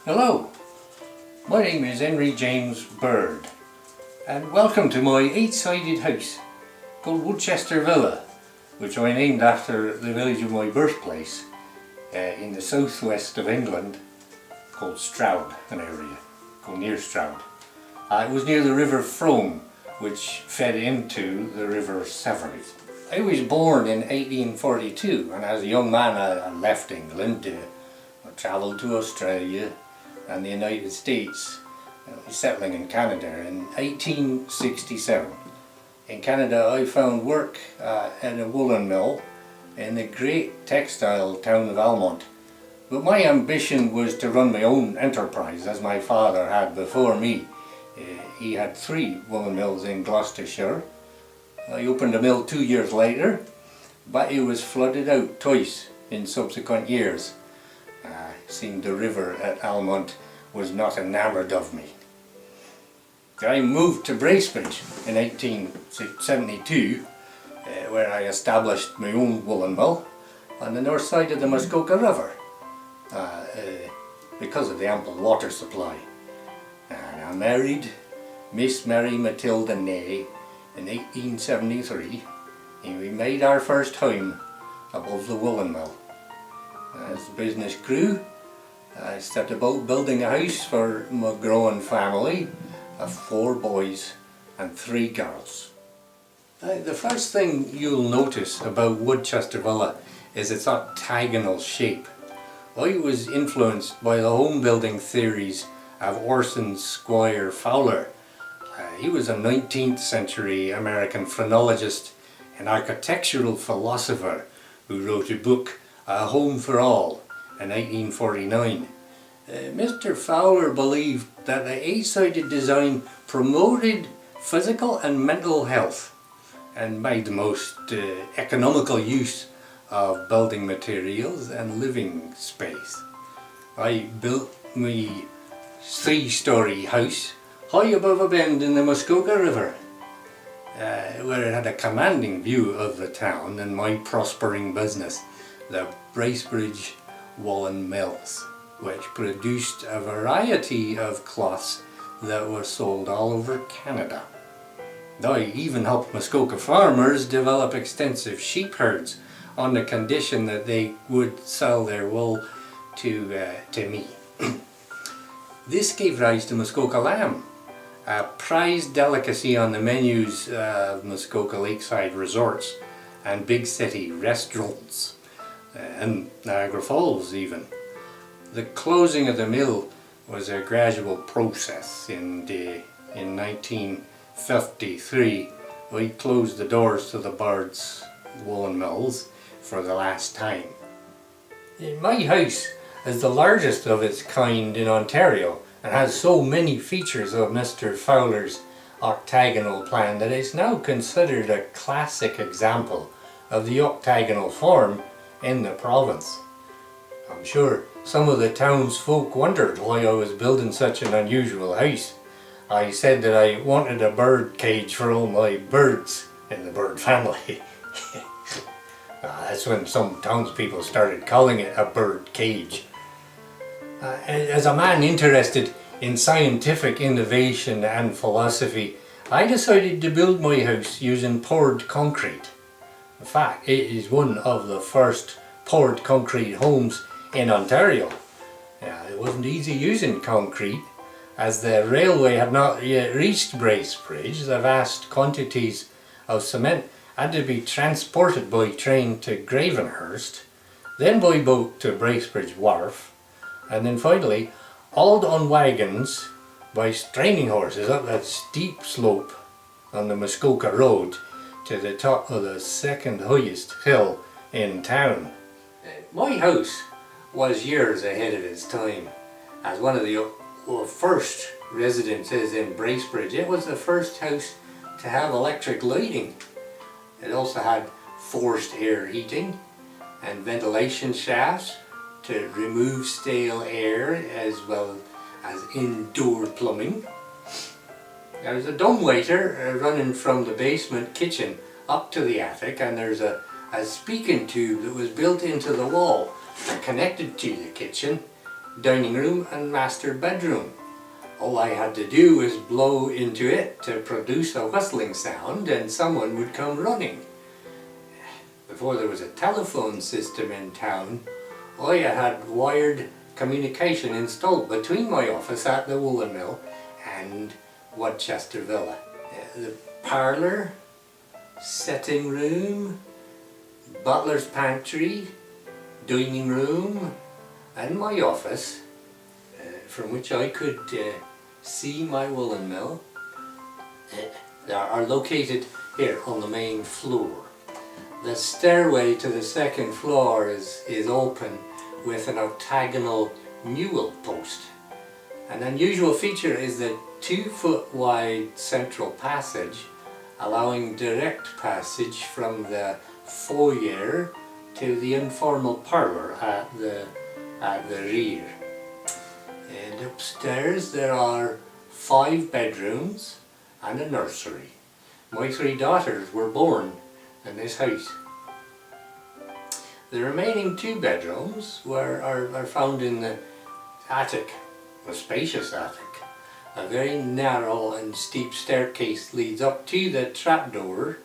Hello, my name is Henry James Bird and welcome to my 8-sided house called Woodchester Villa, which I named after the village of my birthplace in the southwest of England called Stroud, an area called near Stroud. It was near the River Frome, which fed into the River Severn. I was born in 1842 and as a young man I left England. I travelled to Australia and the United States, settling in Canada in 1867. In Canada I found work in a woolen mill in the great textile town of Almont. But my ambition was to run my own enterprise as my father had before me. He had 3 woolen mills in Gloucestershire. I opened a mill 2 years later, but it was flooded out twice in subsequent years. Seeing the river at Almont was not enamoured of me. I moved to Bracebridge in 1872 where I established my own woolen mill on the north side of the Muskoka River because of the ample water supply. And I married Miss Mary Matilda Ney in 1873 and we made our first home above the woolen mill. As the business grew, I set about building a house for my growing family of 4 boys and 3 girls. The first thing you'll notice about Woodchester Villa is its octagonal shape. I was influenced by the home building theories of Orson Squire Fowler. He was a 19th century American phrenologist and architectural philosopher who wrote a book, A Home for All, in 1849. Mr. Fowler believed that the 8-sided design promoted physical and mental health and made the most economical use of building materials and living space. I built my 3-storey house high above a bend in the Muskoka River, where it had a commanding view of the town and my prospering business, the Bracebridge Woolen Mills, which produced a variety of cloths that were sold all over Canada. I even helped Muskoka farmers develop extensive sheep herds on the condition that they would sell their wool to me. This gave rise to Muskoka lamb, a prized delicacy on the menus of Muskoka lakeside resorts and big city restaurants, and Niagara Falls even. The closing of the mill was a gradual process. In 1953 we closed the doors to the Bird's woolen mills for the last time. My house is the largest of its kind in Ontario and has so many features of Mr. Fowler's octagonal plan that it's now considered a classic example of the octagonal form in the province. I'm sure some of the townsfolk wondered why I was building such an unusual house. I said that I wanted a bird cage for all my birds in the bird family. That's when some townspeople started calling it a bird cage. As a man interested in scientific innovation and philosophy, I decided to build my house using poured concrete. In fact, it is one of the first poured concrete homes in Ontario. It wasn't easy using concrete as the railway had not yet reached Bracebridge. The vast quantities of cement had to be transported by train to Gravenhurst, then by boat to Bracebridge Wharf, and then finally hauled on wagons by straining horses up that steep slope on the Muskoka Road to the top of the 2nd highest hill in town. My house was years ahead of its time. As one of the first residences in Bracebridge, it was the first house to have electric lighting. It also had forced air heating and ventilation shafts to remove stale air, as well as indoor plumbing. There's a dumbwaiter running from the basement kitchen up to the attic, and there's a speaking tube that was built into the wall and connected to the kitchen dining room and master bedroom. All I had to do was blow into it to produce a whistling sound and someone would come running. Before there was a telephone system in town, I had wired communication installed between my office at the woolen mill and Woodchester Villa. The parlour, sitting room, butler's pantry, dining room and my office, from which I could see my woolen mill, are located here on the main floor. The stairway to the second floor is open with an octagonal newel post. An unusual feature is the 2-foot wide central passage, allowing direct passage from the foyer to the informal parlour at the rear. And upstairs there are 5 bedrooms and a nursery. My 3 daughters were born in this house. The remaining 2 bedrooms are found in the attic, a spacious attic. A very narrow and steep staircase leads up to the trapdoor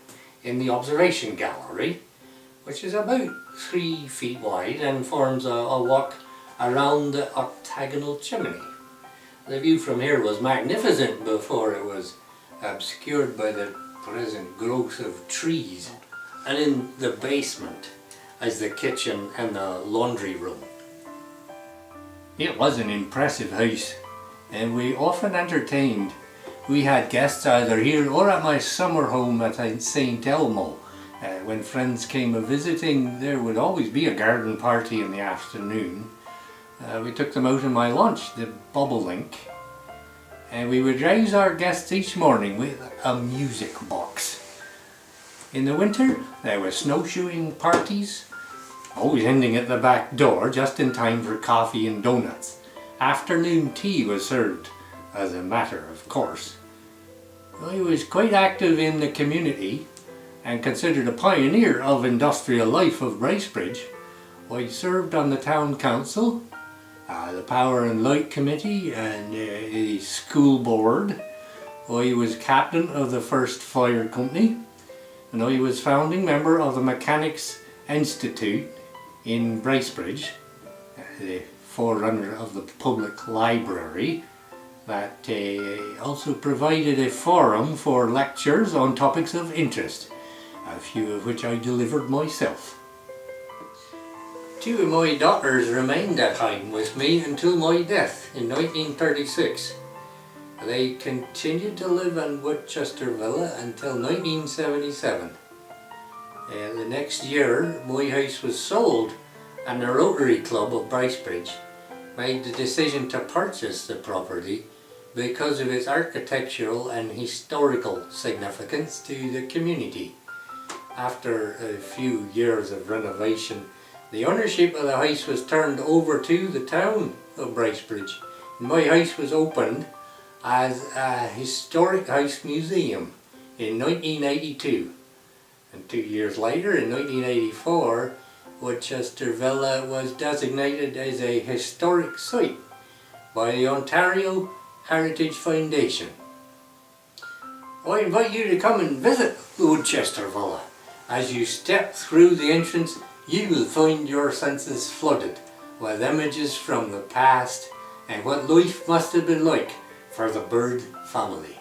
in the observation gallery, which is about 3 feet wide and forms a walk around the octagonal chimney. The view from here was magnificent before it was obscured by the present growth of trees. And in the basement is the kitchen and the laundry room. It was an impressive house, and we often entertained. We had guests either here or at my summer home at St. Elmo. When friends came a-visiting, there would always be a garden party in the afternoon. We took them out on my launch, the Bobolink, and we would rouse our guests each morning with a music box. In the winter, there were snowshoeing parties, always ending at the back door just in time for coffee and donuts. Afternoon tea was served, as a matter of course. I was quite active in the community and considered a pioneer of industrial life of Bracebridge. I served on the town council, the Power and Light Committee and the school board. I was captain of the first fire company, and I was founding member of the Mechanics Institute in Bracebridge, the forerunner of the public library, that also provided a forum for lectures on topics of interest, a few of which I delivered myself. 2 of my daughters remained at home with me until my death in 1936. They continued to live in Woodchester Villa until 1977. The next year my house was sold and the Rotary Club of Bracebridge made the decision to purchase the property because of its architectural and historical significance to the community. After a few years of renovation, the ownership of the house was turned over to the town of Bracebridge. My house was opened as a historic house museum in 1982, and 2 years later, in 1984, Woodchester Villa was designated as a historic site by the Ontario Heritage Foundation. I invite you to come and visit the Woodchester Villa. As you step through the entrance, you will find your senses flooded with images from the past and what life must have been like for the Bird family.